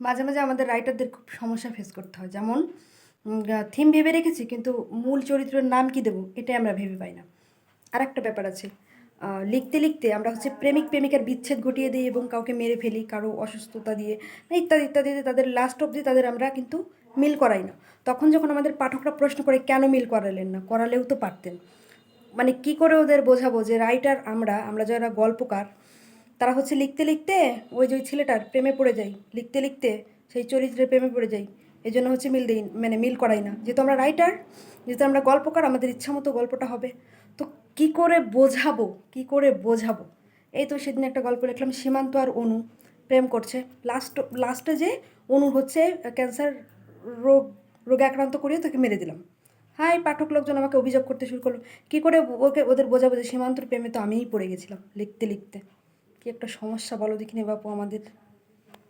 মাঝে, মাঝে আমাদের রাইটারদের খুব সমস্যা ফেস করতে হয়। যেমন থিম ভেবে রেখেছি কিন্তু মূল চরিত্রের নাম কি দেবো এটাই আমরা ভেবে পাই না। আরেকটা ব্যাপার আছে। লিখতে, লিখতে আমরা হচ্ছে প্রেমিক-প্রেমিকার বিচ্ছেদ ঘটিয়ে দিই এবং কাউকে মেরে ফেলি, কারো অসুস্থতা দিয়ে ইত্যাদি, ইত্যাদিতে তাদের লাস্ট অবধি তাদের আমরা কিন্তু মিল করাই না। তখন যখন আমাদের পাঠকরা প্রশ্ন করে, "কেন মিল করালেন না? করালেও তো পারতেন।" মানে কি করে ওদের বোঝাবো যে রাইটার আমরা যারা গল্পকার, তারা হচ্ছে লিখতে, লিখতে ওই ছেলেটার প্রেমে পড়ে যাই। লিখতে, লিখতে সেই চরিত্রের প্রেমে পড়ে যাই। এজন্য হচ্ছে মিল দেই মানে মিল করাই না। যেহেতু আমরা রাইটার, যেহেতু আমরা গল্পকার, আমাদের ইচ্ছামতো গল্পটা হবে। তো কি করে বোঝাবো, কি করে বোঝাবো? এই তো সেদিন একটা গল্প লিখলাম, সীমান্ত আর অনু প্রেম করছে। লাস্টে যে অনুর হচ্ছে ক্যান্সার রোগ রোগে আক্রান্ত করিয়ে তাকে মেরে দিলাম। হাই পাঠক লোকজন আমাকে অভিযোগ করতে শুরু করলো, কী করে ওদের বোঝাবো যে সীমান্তর প্রেমে তো আমিই পড়ে গেছিলাম লিখতে, লিখতে। কি একটা সমস্যা বলো দেখিনি বাপু আমাদের।